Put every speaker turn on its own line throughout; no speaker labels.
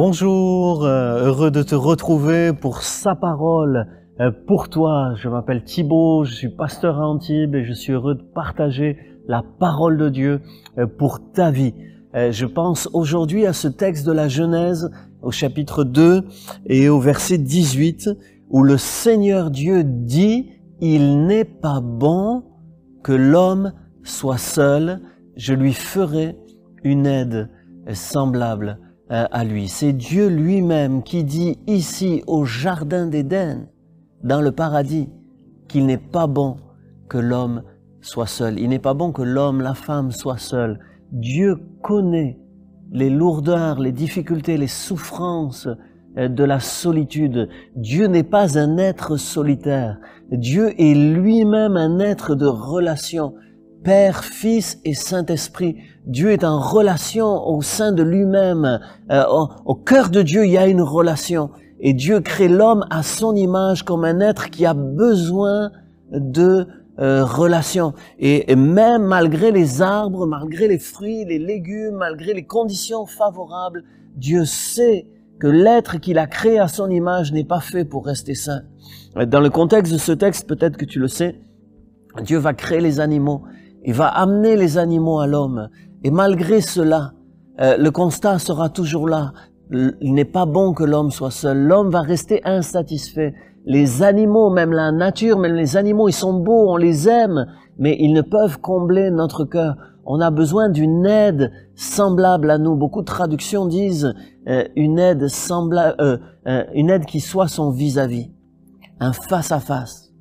Bonjour, heureux de te retrouver pour sa parole. Pour toi, je m'appelle Thibaut, je suis pasteur à Antibes et je suis heureux de partager la parole de Dieu pour ta vie. Je pense aujourd'hui à ce texte de la Genèse au chapitre 2 et au verset 18 où le Seigneur Dieu dit « Il n'est pas bon que l'homme soit seul, je lui ferai une aide semblable à lui. » C'est Dieu lui-même qui dit ici au jardin d'Éden, dans le paradis, qu'il n'est pas bon que l'homme soit seul. Il n'est pas bon que l'homme, la femme soit seul. Dieu connaît les lourdeurs, les difficultés, les souffrances de la solitude. Dieu n'est pas un être solitaire. Dieu est lui-même un être de relation. Père, Fils et Saint-Esprit. Dieu est en relation au sein de lui-même. Au cœur de Dieu, il y a une relation. Et Dieu crée l'homme à son image comme un être qui a besoin de relation. Et même malgré les arbres, malgré les fruits, les légumes, malgré les conditions favorables, Dieu sait que l'être qu'il a créé à son image n'est pas fait pour rester sain. Dans le contexte de ce texte, peut-être que tu le sais, Dieu va créer les animaux. Il va amener les animaux à l'homme. Et malgré cela, le constat sera toujours là. Il n'est pas bon que l'homme soit seul. L'homme va rester insatisfait. Les animaux, même la nature, même les animaux, ils sont beaux, on les aime, mais ils ne peuvent combler notre cœur. On a besoin d'une aide semblable à nous. Beaucoup de traductions disent une aide semblable, une aide qui soit son vis-à-vis, un face-à-face,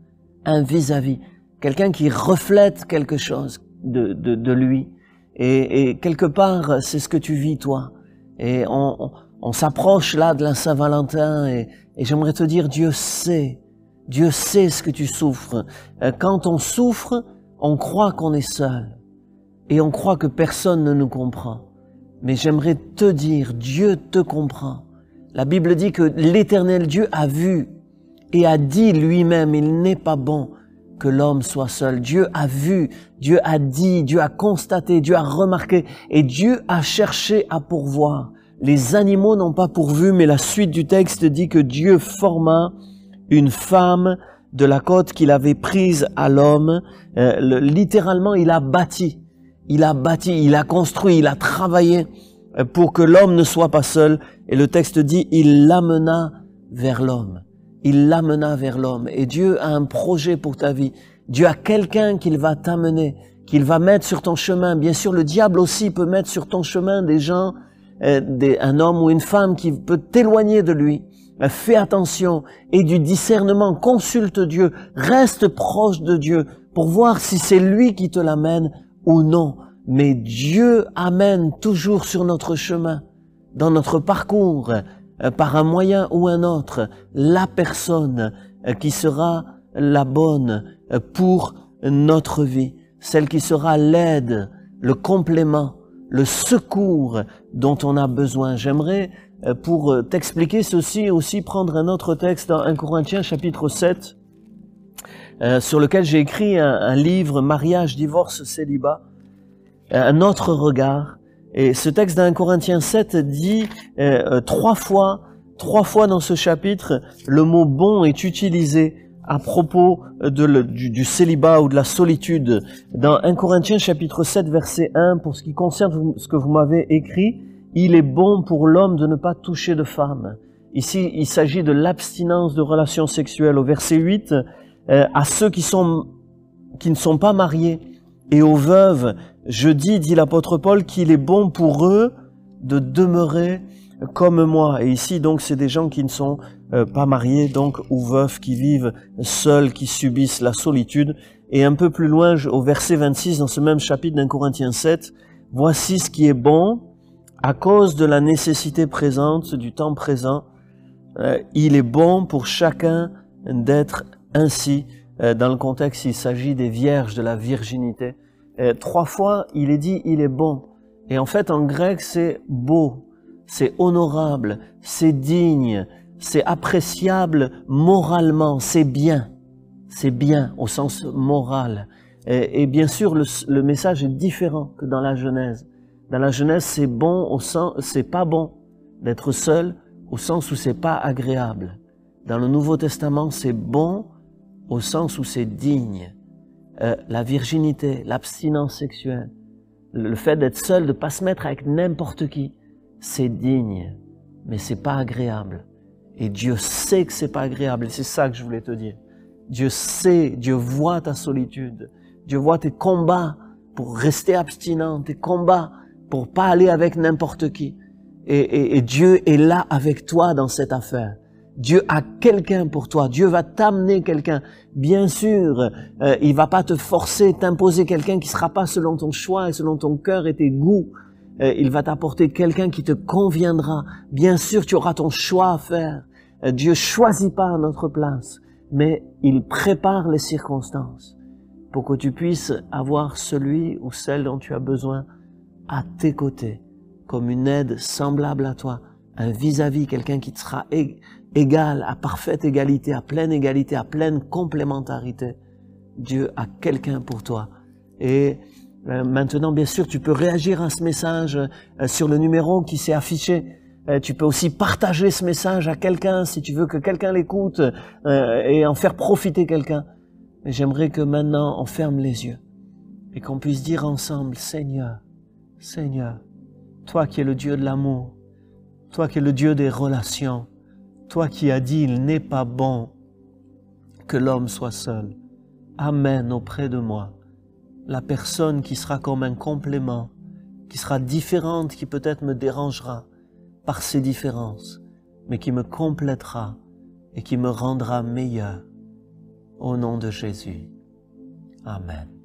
un vis-à-vis. Quelqu'un qui reflète quelque chose de lui. Et quelque part, c'est ce que tu vis, toi. Et on s'approche là de la Saint-Valentin et j'aimerais te dire, Dieu sait ce que tu souffres. Quand on souffre, on croit qu'on est seul. Et on croit que personne ne nous comprend. Mais j'aimerais te dire, Dieu te comprend. La Bible dit que l'Éternel Dieu a vu et a dit lui-même, il n'est pas bon que l'homme soit seul. Dieu a vu, Dieu a dit, Dieu a constaté, Dieu a remarqué et Dieu a cherché à pourvoir. Les animaux n'ont pas pourvu, mais la suite du texte dit que Dieu forma une femme de la côte qu'il avait prise à l'homme. Littéralement, il a bâti, il a construit, il a travaillé pour que l'homme ne soit pas seul. Et le texte dit, il l'amena vers l'homme. Il l'amena vers l'homme. Et Dieu a un projet pour ta vie. Dieu a quelqu'un qu'il va t'amener, qu'il va mettre sur ton chemin. Bien sûr, le diable aussi peut mettre sur ton chemin des gens, un homme ou une femme qui peut t'éloigner de lui. Fais attention et du discernement. Consulte Dieu. Reste proche de Dieu pour voir si c'est lui qui te l'amène ou non. Mais Dieu amène toujours sur notre chemin, dans notre parcours, par un moyen ou un autre, la personne qui sera la bonne pour notre vie, celle qui sera l'aide, le complément, le secours dont on a besoin. J'aimerais, pour t'expliquer ceci, aussi prendre un autre texte dans 1 Corinthiens chapitre 7, sur lequel j'ai écrit un livre, Mariage, divorce, célibat, un autre regard. Et ce texte d'un Corinthiens 7 dit trois fois dans ce chapitre, le mot « bon » est utilisé à propos du célibat ou de la solitude. Dans 1 Corinthiens chapitre 7 verset 1, pour ce qui concerne ce que vous m'avez écrit, « Il est bon pour l'homme de ne pas toucher de femme ». Ici, il s'agit de l'abstinence de relations sexuelles. Au verset 8, à ceux qui ne sont pas mariés et aux veuves, je dis, dit l'apôtre Paul, qu'il est bon pour eux de demeurer comme moi. Et ici, donc, c'est des gens qui ne sont pas mariés, donc, ou veufs, qui vivent seuls, qui subissent la solitude. Et un peu plus loin, au verset 26, dans ce même chapitre d'un Corinthiens 7, « Voici ce qui est bon, à cause de la nécessité présente, du temps présent, il est bon pour chacun d'être ainsi. » Dans le contexte, il s'agit des vierges, de la virginité. 3 fois, il est dit, il est bon. Et en fait, en grec, c'est beau, c'est honorable, c'est digne, c'est appréciable moralement, c'est bien au sens moral. Et bien sûr, le message est différent que dans la Genèse. Dans la Genèse, c'est bon au sens, c'est pas bon. d'être seul au sens où c'est pas agréable. Dans le Nouveau Testament, c'est bon au sens où c'est digne. La virginité, l'abstinence sexuelle, le fait d'être seul, de pas se mettre avec n'importe qui, c'est digne, mais c'est pas agréable. Et Dieu sait que c'est pas agréable, et c'est ça que je voulais te dire. Dieu sait, Dieu voit ta solitude, Dieu voit tes combats pour rester abstinent, tes combats pour pas aller avec n'importe qui. Et Dieu est là avec toi dans cette affaire. Dieu a quelqu'un pour toi. Dieu va t'amener quelqu'un. Bien sûr, il va pas te forcer, t'imposer quelqu'un qui sera pas selon ton choix et selon ton cœur et tes goûts. Il va t'apporter quelqu'un qui te conviendra. Bien sûr, tu auras ton choix à faire. Dieu choisit pas à notre place, mais il prépare les circonstances pour que tu puisses avoir celui ou celle dont tu as besoin à tes côtés, comme une aide semblable à toi, un vis-à-vis, quelqu'un qui te sera égal, à parfaite égalité, à pleine complémentarité. Dieu a quelqu'un pour toi. Et maintenant, bien sûr, tu peux réagir à ce message sur le numéro qui s'est affiché. Tu peux aussi partager ce message à quelqu'un si tu veux que quelqu'un l'écoute et en faire profiter quelqu'un. Mais j'aimerais que maintenant, on ferme les yeux et qu'on puisse dire ensemble, Seigneur, Seigneur, toi qui es le Dieu de l'amour, toi qui es le Dieu des relations, toi qui as dit, il n'est pas bon que l'homme soit seul. Amène auprès de moi la personne qui sera comme un complément, qui sera différente, qui peut-être me dérangera par ses différences, mais qui me complétera et qui me rendra meilleur. Au nom de Jésus. Amen.